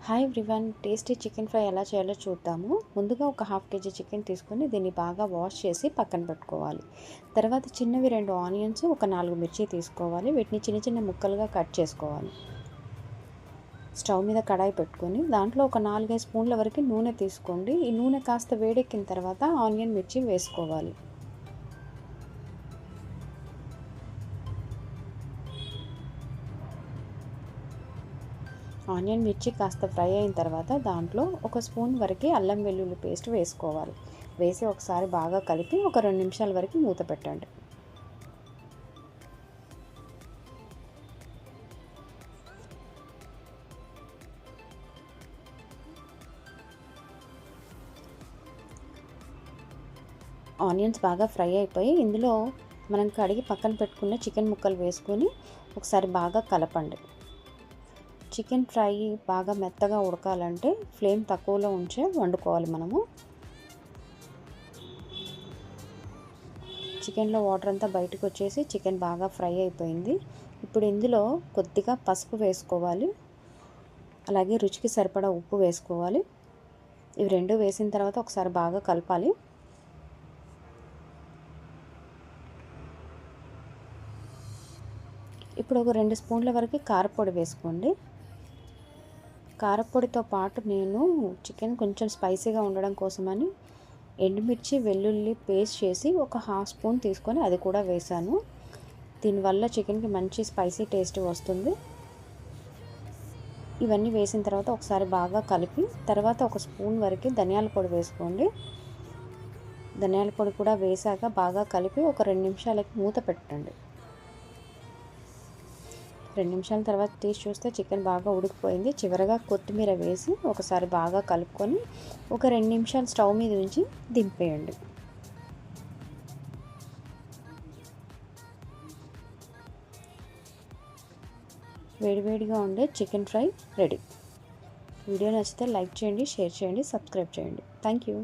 Hi everyone, tasty chicken fry ఎలా చేయాలో చూద్దాము. ముందుగా ఒక హాఫ్ కేజీ చికెన్ తీసుకొని దీన్ని బాగా వాష్ చేసి పక్కన పెట్టుకోవాలి. తర్వాత చిన్నవి 2 ఆనియన్స్, ఒక 4 మిర్చి తీసుకోవాలి. వీటిని చిన్న చిన్న ముక్కలుగా కట్ చేసుకోవాలి. స్టవ్ మీద కడాయి పెట్టుకొని దాంట్లో ఒక 4-5 స్పూన్ల వరకు నూనె తీసుకోండి. ఈ నూనె కాస్త వేడెక్కిన తర్వాత ఆనియన్, మిర్చి వేసుకోవాలి. ఆనియన్, మిర్చి కాస్త ఫ్రై అయిన తర్వాత దాంట్లో ఒక స్పూన్ వరకు అల్లం వెల్లుల్లి పేస్ట్ వేసుకోవాలి. వేసి ఒకసారి బాగా కలిపి ఒక 2 నిమిషాల వరకు మూత పెట్టండి. ఆనియన్స్ బాగా ఫ్రై అయిపోయి ఇందులో మనం కడిగి పక్కన పెట్టుకున్న చికెన్ ముక్కలు వేసుకొని ఒకసారి బాగా కలపండి. చికెన్ ఫ్రై బాగా మెత్తగా ఉడకాలంటే ఫ్లేమ్ తక్కువలో ఉంచే వండుకోవాలి. మనము చికెన్లో వాటర్ అంతా బయటకు వచ్చేసి చికెన్ బాగా ఫ్రై అయిపోయింది. ఇప్పుడు ఇందులో కొద్దిగా పసుపు వేసుకోవాలి. అలాగే రుచికి సరిపడా ఉప్పు వేసుకోవాలి. ఇవి రెండు వేసిన తర్వాత ఒకసారి బాగా కలపాలి. ఇప్పుడు ఒక 2 స్పూన్ల వరకు కారపొడి వేసుకోండి. కారపొడితో పాటు నేను చికెన్ కొంచెం స్పైసీగా ఉండడం కోసమని ఎండుమిర్చి, వెల్లుల్లి పేస్ట్ చేసి ఒక హాఫ్ స్పూన్ తీసుకొని అది కూడా వేసాను. దీనివల్ల చికెన్కి మంచి స్పైసీ టేస్ట్ వస్తుంది. ఇవన్నీ వేసిన తర్వాత ఒకసారి బాగా కలిపి తర్వాత ఒక స్పూన్ వరకు ధనియాల పొడి వేసుకోండి. ధనియాల పొడి కూడా వేసాక బాగా కలిపి ఒక 2 నిమిషాలకి మూత పెట్టండి. 2 నిమిషాల తర్వాత తీసి చూస్తే చికెన్ బాగా ఉడికిపోయింది. చివరగా కొత్తిమీర వేసి ఒకసారి బాగా కలుపుకొని ఒక 2 నిమిషాలు స్టవ్ మీద ఉంచి దింపేయండి. వేడివేడిగా ఉండే చికెన్ ఫ్రై రెడీ. వీడియో నచ్చితే లైక్ చేయండి, షేర్ చేయండి, సబ్స్క్రైబ్ చేయండి. Thank you.